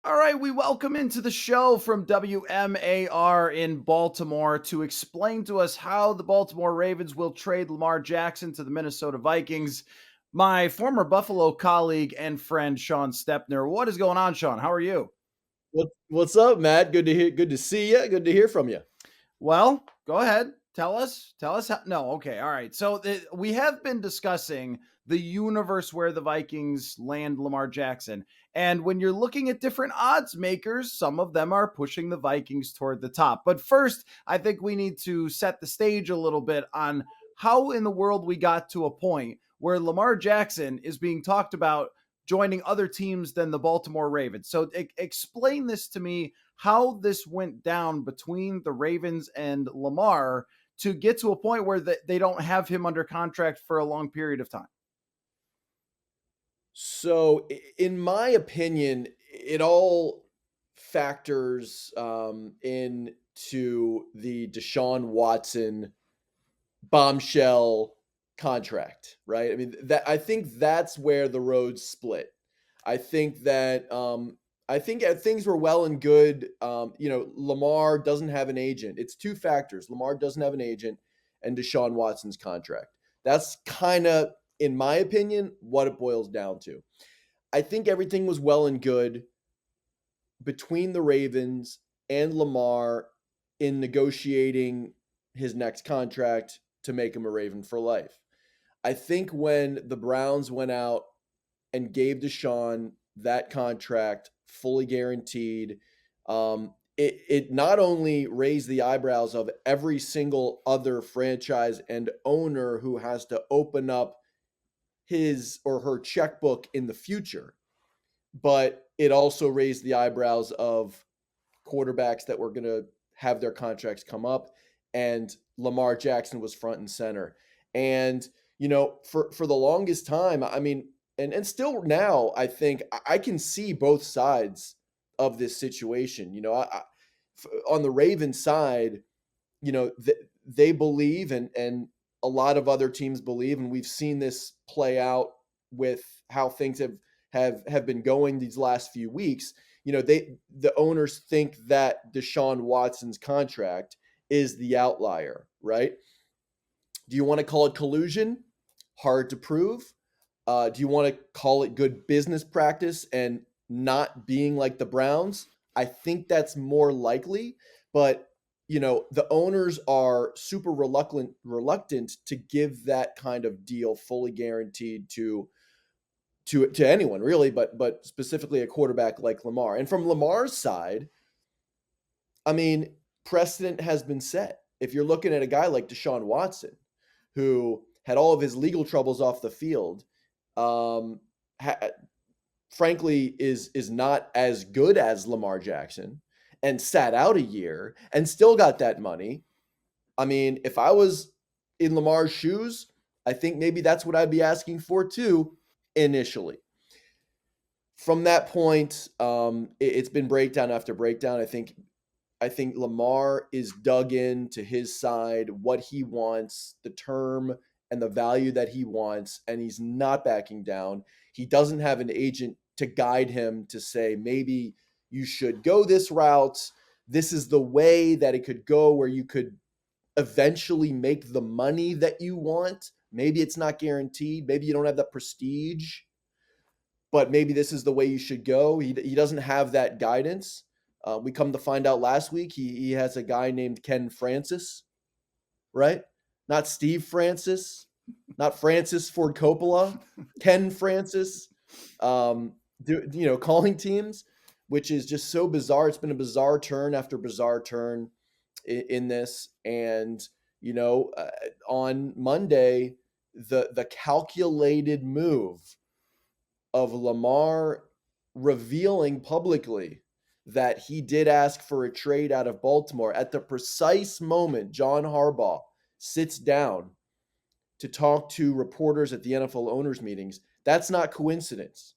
All right, we welcome into the show from WMAR in Baltimore to explain to us how the Baltimore Ravens will trade Lamar Jackson to the Minnesota Vikings. My former Buffalo colleague and friend Shawn Stepner. What is going on, Shawn? How are you? What's up, Matt? Good to hear. Good to see you. Good to hear from you. Well, go ahead. Tell us. Tell us how. No, okay. All right. So we have been discussing the universe where the Vikings land Lamar Jackson. And when you're looking at different odds makers, some of them are pushing the Vikings toward the top. But first, I think we need to set the stage a little bit on how in the world we got to a point where Lamar Jackson is being talked about joining other teams than the Baltimore Ravens. So explain this to me, how this went down between the Ravens and Lamar to get to a point where they don't have him under contract for a long period of time. So, in my opinion, it all factors into the Deshaun Watson bombshell contract, right? I mean, that I think that's where the roads split. I think that things were well and good. Lamar doesn't have an agent. It's two factors: Lamar doesn't have an agent, and Deshaun Watson's contract. That's kind of, in my opinion, what it boils down to. I think everything was well and good between the Ravens and Lamar in negotiating his next contract to make him a Raven for life. I think when the Browns went out and gave Deshaun that contract fully guaranteed, it not only raised the eyebrows of every single other franchise and owner who has to open up his or her checkbook in the future, but it also raised the eyebrows of quarterbacks that were going to have their contracts come up, and Lamar Jackson was front and center. And for the longest time, I mean, and still now, I think I can see both sides of this situation. On the Ravens side, they believe, and a lot of other teams believe, and we've seen this play out with how things have been going these last few weeks. The owners think that Deshaun Watson's contract is the outlier, right? Do you want to call it collusion? Hard to prove. Do you want to call it good business practice and not being like the Browns? I think that's more likely, but the owners are super reluctant to give that kind of deal fully guaranteed to anyone really, but specifically a quarterback like Lamar. And from Lamar's side, I mean, precedent has been set. If you're looking at a guy like Deshaun Watson, who had all of his legal troubles off the field, um, ha- frankly is not as good as Lamar Jackson, and sat out a year and still got that money. I mean, if I was in Lamar's shoes, I think maybe that's what I'd be asking for too initially. From that point, it's been breakdown after breakdown. I think Lamar is dug in to his side, what he wants, the term and the value that he wants, and he's not backing down. He doesn't have an agent to guide him to say, maybe you should go this route. This is the way that it could go where you could eventually make the money that you want. Maybe it's not guaranteed. Maybe you don't have the prestige, but maybe this is the way you should go. He doesn't have that guidance. We come to find out last week he has a guy named Ken Francis, right? Not Steve Francis, not Francis Ford Coppola, Ken Francis, calling teams, which is just so bizarre. It's been a bizarre turn after bizarre turn in this. And, on Monday, the calculated move of Lamar revealing publicly that he did ask for a trade out of Baltimore at the precise moment John Harbaugh sits down to talk to reporters at the NFL owners meetings. That's not coincidence.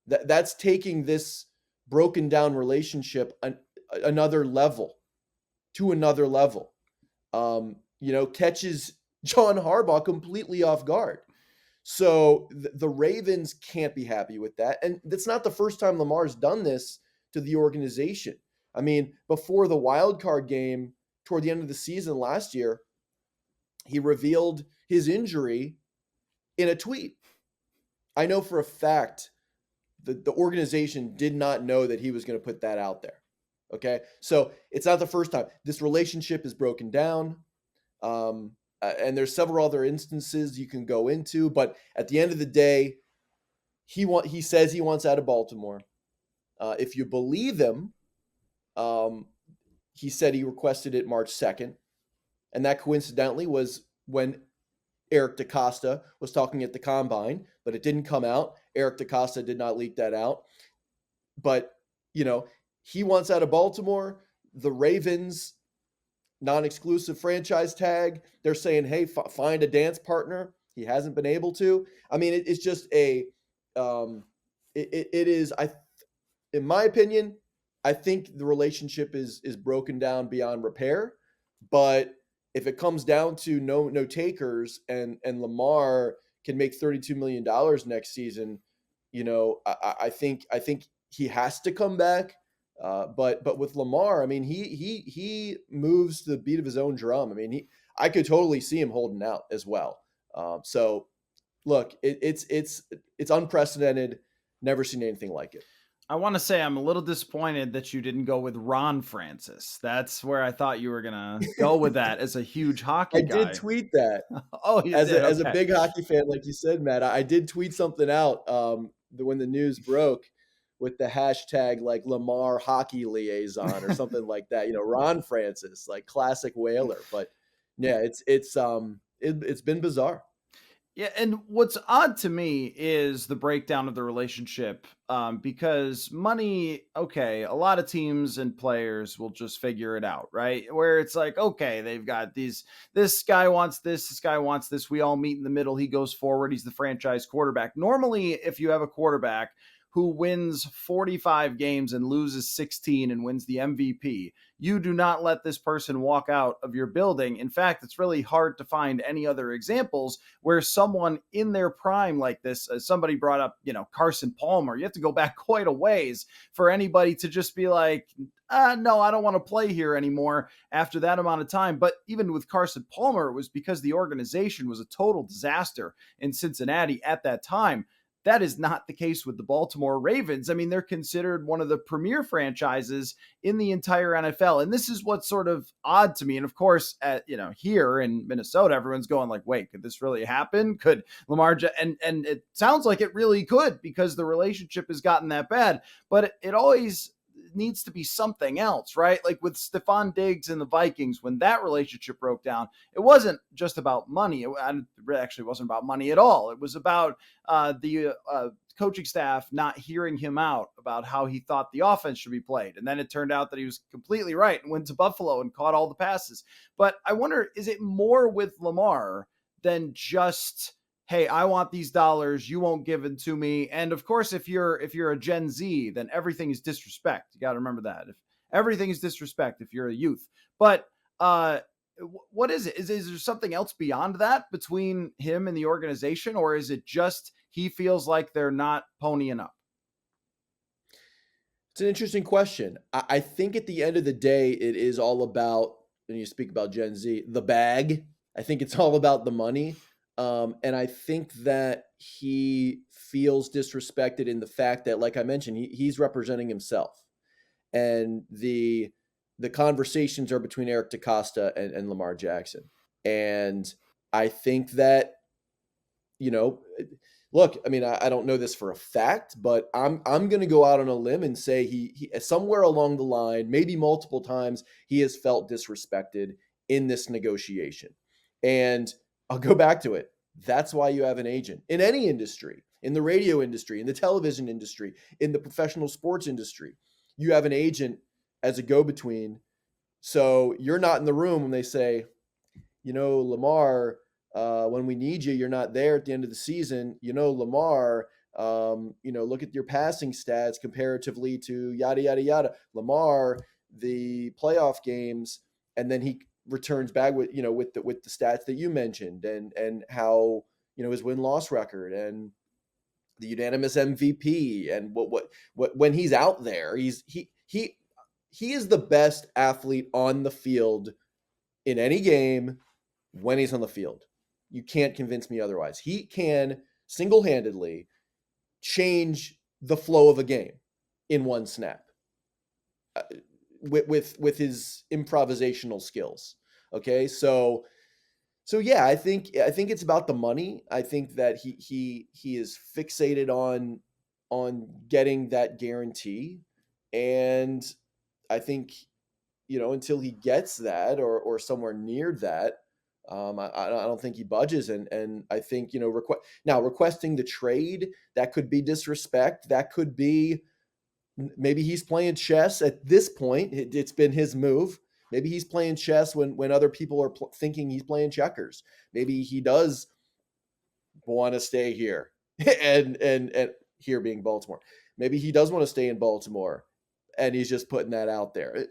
That's taking this broken down relationship another level to another level. Catches John Harbaugh completely off guard. So the Ravens can't be happy with that. And that's not the first time Lamar's done this to the organization. I mean, before the wild card game toward the end of the season last year, he revealed his injury in a tweet. I know for a fact that the organization did not know that he was going to put that out there. Okay. So it's not the first time. This relationship is broken down. And there's several other instances you can go into, but at the end of the day, he says he wants out of Baltimore. If you believe him, um, he said he requested it March 2nd, and that coincidentally was when Eric DeCosta was talking at the combine, but it didn't come out. Eric DeCosta did not leak that out. But, you know, he wants out of Baltimore. The Ravens non-exclusive franchise tag. They're saying, hey, find a dance partner. He hasn't been able to. I mean, it's just it is, in my opinion, I think the relationship is broken down beyond repair. But if it comes down to no takers and Lamar can make $32 million next season, you know, I think he has to come back. But with Lamar, I mean, he moves to the beat of his own drum. I mean, I could totally see him holding out as well. So look, it's unprecedented. Never seen anything like it. I want to say I'm a little disappointed that you didn't go with Ron Francis. That's where I thought you were gonna go with that as a huge I hockey did guy. tweet that Oh, you did. as a Okay. big hockey fan, like you said, Matt. I did tweet something out when the news broke with the hashtag like Lamar hockey liaison or something like that. You know, Ron Francis, like classic Whaler. But yeah, it's been bizarre. Yeah, and what's odd to me is the breakdown of the relationship, because money, okay, a lot of teams and players will just figure it out, right? Where it's like, okay, they've got this guy wants this guy wants this. We all meet in the middle. He goes forward. He's the franchise quarterback. Normally, if you have a quarterback who wins 45 games and loses 16 and wins the MVP, you do not let this person walk out of your building. In fact, it's really hard to find any other examples where someone in their prime like this, as somebody brought up, Carson Palmer, you have to go back quite a ways for anybody to just be like, no, I don't want to play here anymore after that amount of time. But even with Carson Palmer, it was because the organization was a total disaster in Cincinnati at that time. That is not the case with the Baltimore Ravens. I mean, they're considered one of the premier franchises in the entire NFL. And this is what's sort of odd to me. And of course, here in Minnesota, everyone's going like, wait, could this really happen? Could and it sounds like it really could, because the relationship has gotten that bad, but it always needs to be something else, right? Like with Stephon Diggs and the Vikings, when that relationship broke down, it wasn't just about money. It actually wasn't about money at all. It was about the coaching staff not hearing him out about how he thought the offense should be played. And then it turned out that he was completely right and went to Buffalo and caught all the passes. But I wonder, is it more with Lamar than just, hey, I want these dollars, you won't give it to me? And of course, if you're a Gen Z, then everything is disrespect. You got to remember that. If everything is disrespect if you're a youth. But what is it? Is there something else beyond that between him and the organization, or is it just he feels like they're not ponying up? It's an interesting question. I think at the end of the day, it is all about, when you speak about Gen Z, the bag. I think it's all about the money. And I think that he feels disrespected in the fact that, like I mentioned, he's representing himself. And the conversations are between Eric DeCosta and Lamar Jackson. And I think that, you know, look, I mean, I don't know this for a fact, but I'm going to go out on a limb and say he somewhere along the line, maybe multiple times, he has felt disrespected in this negotiation. And I'll go back to it. That's why you have an agent in any industry, in the radio industry, in the television industry, in the professional sports industry. You have an agent as a go-between. So you're not in the room when they say, Lamar, when we need you, you're not there at the end of the season. Lamar, look at your passing stats comparatively to yada, yada, yada. Lamar, the playoff games, and then he returns back with the stats that you mentioned and how, his win-loss record and the unanimous MVP, and what when he's out there, he is the best athlete on the field in any game when he's on the field. You can't convince me otherwise. He can single-handedly change the flow of a game in one snap uh, with his improvisational skills. Okay, so yeah, I think it's about the money. I think that he is fixated on getting that guarantee, and I think until he gets that or somewhere near that, I don't think he budges. And I think requesting the trade, that could be disrespect. That could be maybe he's playing chess at this point. It's been his move. Maybe he's playing chess when other people are thinking he's playing checkers. Maybe he does want to stay here, and here being Baltimore. Maybe he does want to stay in Baltimore, and he's just putting that out there.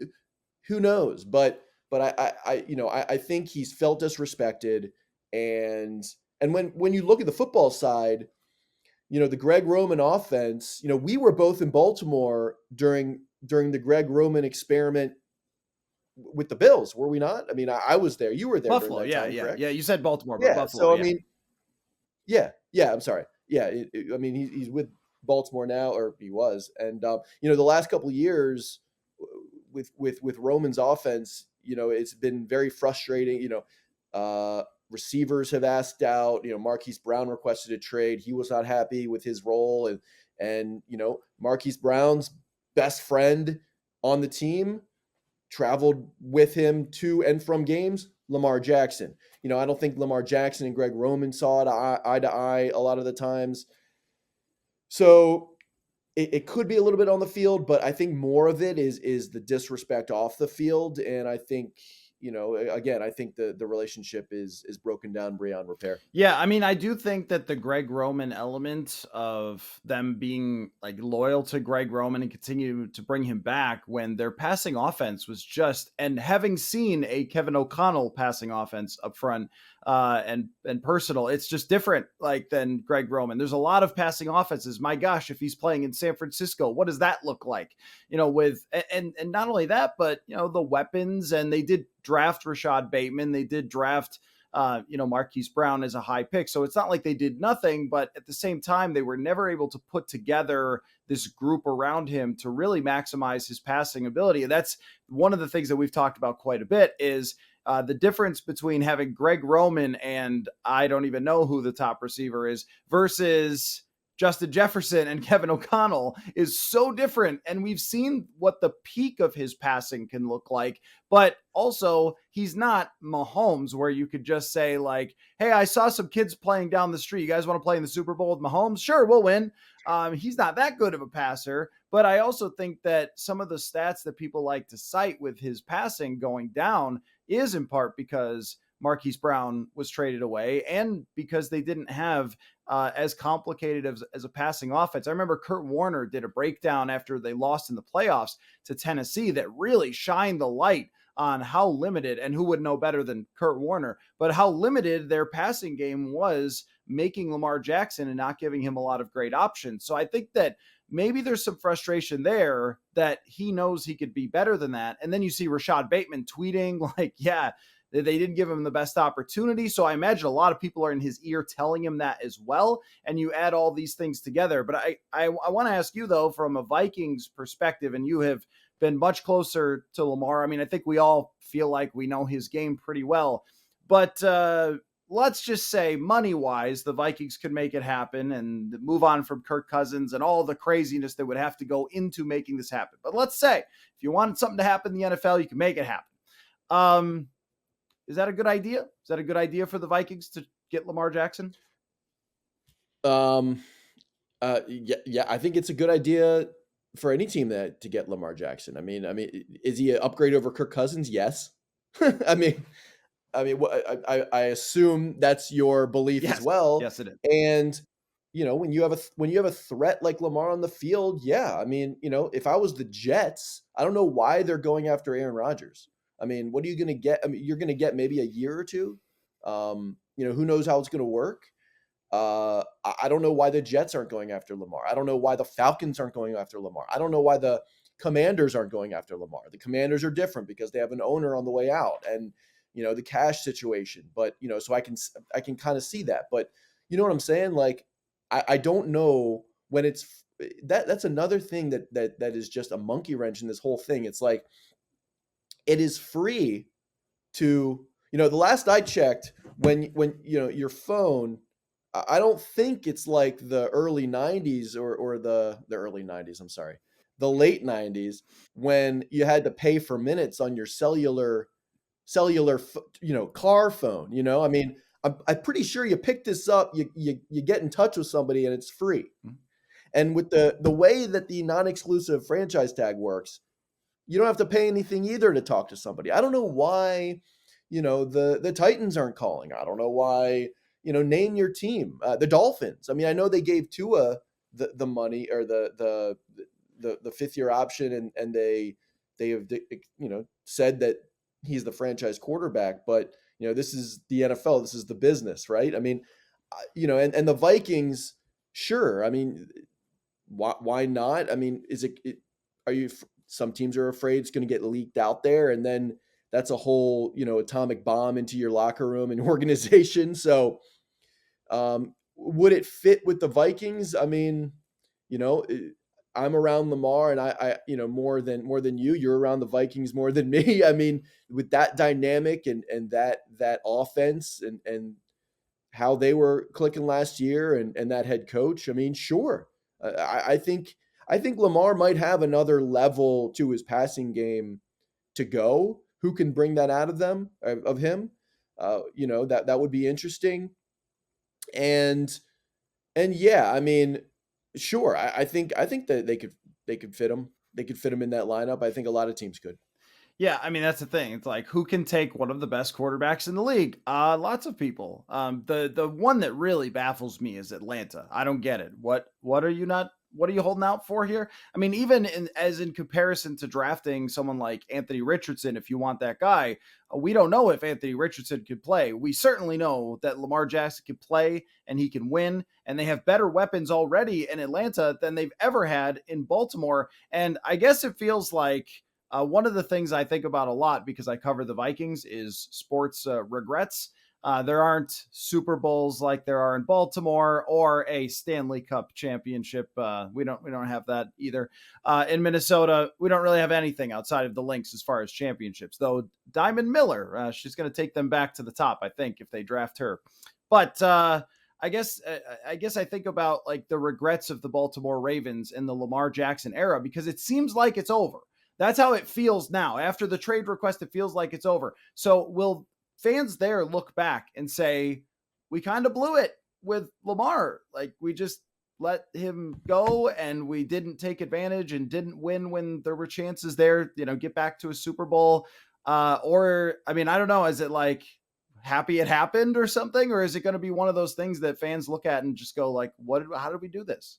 Who knows? But I think he's felt disrespected, and when you look at the football side, the Greg Roman offense, we were both in Baltimore during the Greg Roman experiment with the Bills, were we not? I mean, I was there. You were there during Buffalo, that yeah, time, yeah, correct? yeah. You said Baltimore, but Yeah. Buffalo, So I yeah. mean, yeah, yeah. I'm sorry. Yeah, I mean, he's with Baltimore now, or he was, and the last couple of years with Roman's offense, it's been very frustrating. Receivers have asked out. Marquise Brown requested a trade. He was not happy with his role, and Marquise Brown's best friend on the team traveled with him to and from games, Lamar Jackson. I don't think Lamar Jackson and Greg Roman saw it eye to eye a lot of the times. So it could be a little bit on the field, but I think more of it is the disrespect off the field. And I think, again, I think the relationship is broken down beyond repair. Yeah, I mean, I do think that the Greg Roman element of them being like loyal to Greg Roman and continue to bring him back when their passing offense was just, and having seen a Kevin O'Connell passing offense up front, and personal, it's just different like than Greg Roman. There's a lot of passing offenses. My gosh, if he's playing in San Francisco, what does that look like? With and not only that, but the weapons, and they did draft Rashad Bateman, they did draft Marquise Brown is a high pick. So it's not like they did nothing, but at the same time, they were never able to put together this group around him to really maximize his passing ability. And that's one of the things that we've talked about quite a bit is the difference between having Greg Roman and I don't even know who the top receiver is versus Justin Jefferson and Kevin O'Connell is so different. And we've seen what the peak of his passing can look like, but also he's not Mahomes where you could just say like, hey, I saw some kids playing down the street. You guys want to play in the Super Bowl with Mahomes? Sure, we'll win. He's not that good of a passer, but I also think that some of the stats that people like to cite with his passing going down is in part because Marquise Brown was traded away and because they didn't have as complicated as a passing offense. I remember Kurt Warner did a breakdown after they lost in the playoffs to Tennessee that really shined the light on how limited, and who would know better than Kurt Warner, but how limited their passing game was, making Lamar Jackson and not giving him a lot of great options. So I think that maybe there's some frustration there that he knows he could be better than that. And then you see Rashad Bateman tweeting like, yeah, they didn't give him the best opportunity. So I imagine a lot of people are in his ear telling him that as well. And you add all these things together. But I want to ask you, though, from a Vikings perspective, and you have been much closer to Lamar. I mean, I think we all feel like we know his game pretty well. But let's just say money-wise, the Vikings could make it happen and move on from Kirk Cousins and all the craziness that would have to go into making this happen. But let's say if you wanted something to happen in the NFL, you can make it happen. Is that a good idea? Is that a good idea for the Vikings to get Lamar Jackson? Yeah, I think it's a good idea for any team to get Lamar Jackson. I mean, is he an upgrade over Kirk Cousins? Yes. I mean, I assume that's your belief as Yes. well. Yes, it is. And when you have a threat like Lamar on the field, yeah. I mean, if I was the Jets, I don't know why they're going after Aaron Rodgers. I mean, what are you going to get? I mean, you're going to get maybe a year or two. Who knows how it's going to work. I don't know why the Jets aren't going after Lamar. I don't know why the Falcons aren't going after Lamar. I don't know why the Commanders aren't going after Lamar. The Commanders are different because they have an owner on the way out, and the cash situation. But so I can kind of see that. But you know what I'm saying? Like I don't know when it's that's another thing that is just a monkey wrench in this whole thing. It's like it is free to the last I checked, when your phone, I don't think it's like the early 90s, or the early 90s, I'm sorry, the late 90s, when you had to pay for minutes on your cellular car phone. I mean, I'm pretty sure you pick this up, you get in touch with somebody, and it's free. Mhm. And with the way that the non-exclusive franchise tag works, you don't have to pay anything either to talk to somebody. I don't know why, the Titans aren't calling. I don't know why, name your team. The Dolphins. I mean, I know they gave Tua the money, or the 5th-year option, and they have said that he's the franchise quarterback, but this is the NFL, this is the business, right? I mean, and the Vikings, sure. I mean, why not? I mean, are you some teams are afraid it's going to get leaked out there, and then that's a whole atomic bomb into your locker room and organization. So would it fit with the Vikings? I mean, you know, I'm around Lamar, and I more than you're around the Vikings more than me. I mean, with that dynamic, and that offense, and how they were clicking last year, and that head coach. I mean, sure. I think Lamar might have another level to his passing game to go. Who can bring that out of him? That would be interesting. And yeah, I mean, sure. I think that they could fit him. They could fit him in that lineup. I think a lot of teams could. Yeah, I mean that's the thing. It's like who can take one of the best quarterbacks in the league? Lots of people. The one that really baffles me is Atlanta. I don't get it. What are you not? What are you holding out for here? I mean, even in comparison to drafting someone like Anthony Richardson, if you want that guy, we don't know if Anthony Richardson could play. We certainly know that Lamar Jackson can play and he can win, and they have better weapons already in Atlanta than they've ever had in Baltimore. And I guess it feels like one of the things I think about a lot because I cover the Vikings is sports regrets. There aren't Super Bowls like there are in Baltimore, or a Stanley Cup championship. We don't have that either. In Minnesota, we don't really have anything outside of the Lynx as far as championships. Though Diamond Miller, she's going to take them back to the top, I think, if they draft her. But I guess I think about like the regrets of the Baltimore Ravens in the Lamar Jackson era because it seems like it's over. That's how it feels now. After the trade request, it feels like it's over. So will fans there look back and say, we kind of blew it with Lamar? Like we just let him go and we didn't take advantage and didn't win when there were chances there, get back to a Super Bowl. Or, I mean, I don't know. Is it like happy it happened or something? Or is it going to be one of those things that fans look at and just go like, how did we do this?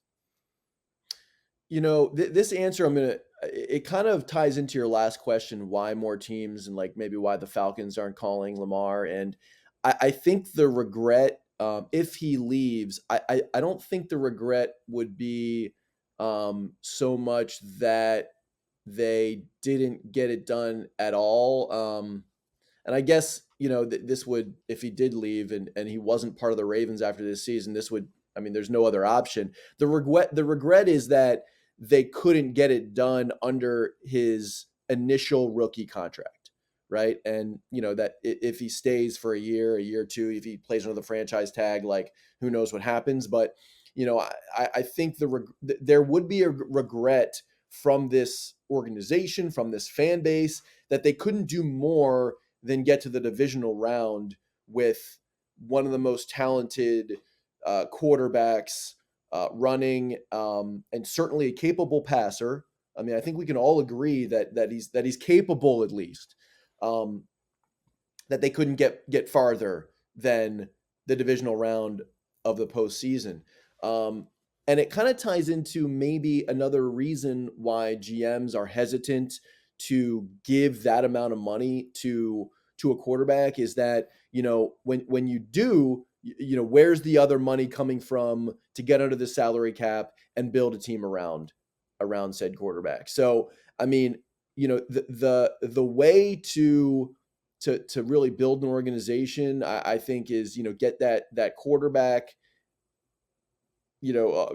This answer, it kind of ties into your last question, why more teams, and like maybe why the Falcons aren't calling Lamar. And I think the regret, if he leaves, I don't think the regret would be so much that they didn't get it done at all. And I guess, this would, if he did leave, and he wasn't part of the Ravens after this season, this would, I mean, there's no other option. The regret is that they couldn't get it done under his initial rookie contract, right? And that if he stays for a year or two, if he plays under the franchise tag, like who knows what happens. But I think there would be a regret from this organization, from this fan base, that they couldn't do more than get to the divisional round with one of the most talented quarterbacks running, and certainly a capable passer. I mean, I think we can all agree that he's capable, at least. Um, that they couldn't get farther than the divisional round of the postseason. And it kind of ties into maybe another reason why GMs are hesitant to give that amount of money to a quarterback, is that when you do, where's the other money coming from to get under the salary cap and build a team around said quarterback? So, I mean, the way to really build an organization, I think, is get that quarterback, you know, uh,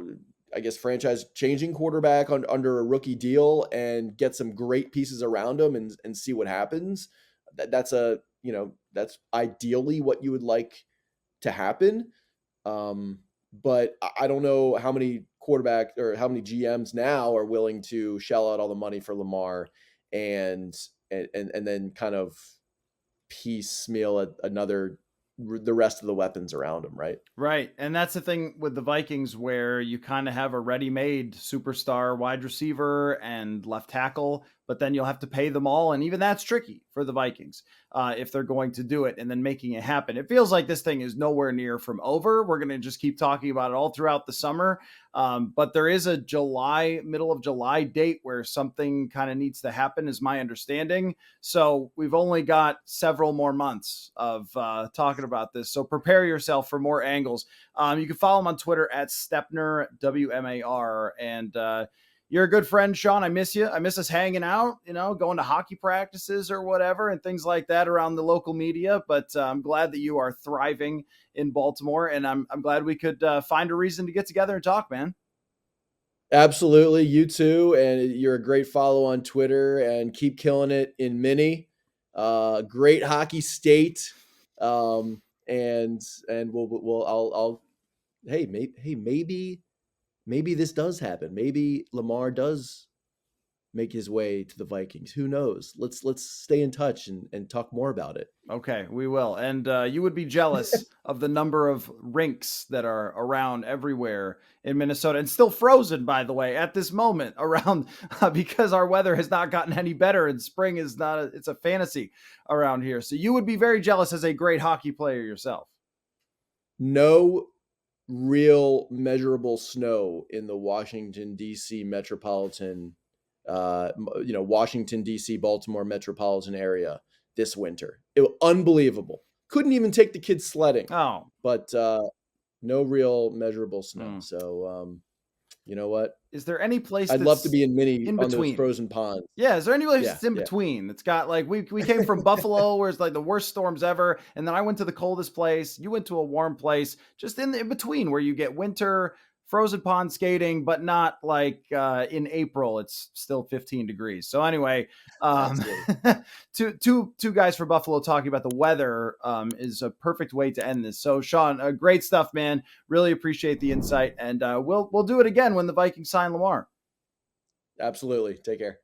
I guess franchise changing quarterback under a rookie deal and get some great pieces around him and see what happens. That's ideally what you would like to happen. But I don't know how many quarterback or how many GMs now are willing to shell out all the money for Lamar and then kind of piecemeal the rest of the weapons around him, right? Right. And that's the thing with the Vikings, where you kind of have a ready made superstar wide receiver and left tackle, but then you'll have to pay them all. And even that's tricky for the Vikings if they're going to do it and then making it happen. It feels like this thing is nowhere near from over. We're going to just keep talking about it all throughout the summer. But there is a middle of July date where something kind of needs to happen, is my understanding. So we've only got several more months of talking about this. So prepare yourself for more angles. You can follow him on Twitter at Stepner, WMAR. And you're a good friend, Shawn. I miss you. I miss us hanging out, going to hockey practices or whatever and things like that around the local media. But I'm glad that you are thriving in Baltimore. And I'm glad we could find a reason to get together and talk, man. Absolutely. You too. And you're a great follow on Twitter, and keep killing it in Mini. Great hockey state. And maybe this does happen. Maybe Lamar does make his way to the Vikings. Who knows? Let's stay in touch and talk more about it. Okay, we will. And you would be jealous of the number of rinks that are around everywhere in Minnesota, and still frozen, by the way, at this moment around because our weather has not gotten any better, and spring is not, it's a fantasy around here. So you would be very jealous as a great hockey player yourself. No real measurable snow in the Washington, D.C. metropolitan, Washington, D.C., Baltimore metropolitan area this winter. It was unbelievable. Couldn't even take the kids sledding. Oh, but no real measurable snow. So, you know what? is there any place I'd that's love to be in Mini in on those between? frozen ponds. Yeah, is there any place Yeah, that's in yeah. between? It's got like we came from Buffalo, where it's like the worst storms ever, and then I went to the coldest place. You went to a warm place, just in between, where you get winter frozen pond skating, but not like in April. It's still 15 degrees. So anyway, Absolutely. two guys from Buffalo talking about the weather is a perfect way to end this. So Shawn, great stuff, man. Really appreciate the insight, and we'll do it again when the Vikings sign Lamar. Absolutely. Take care.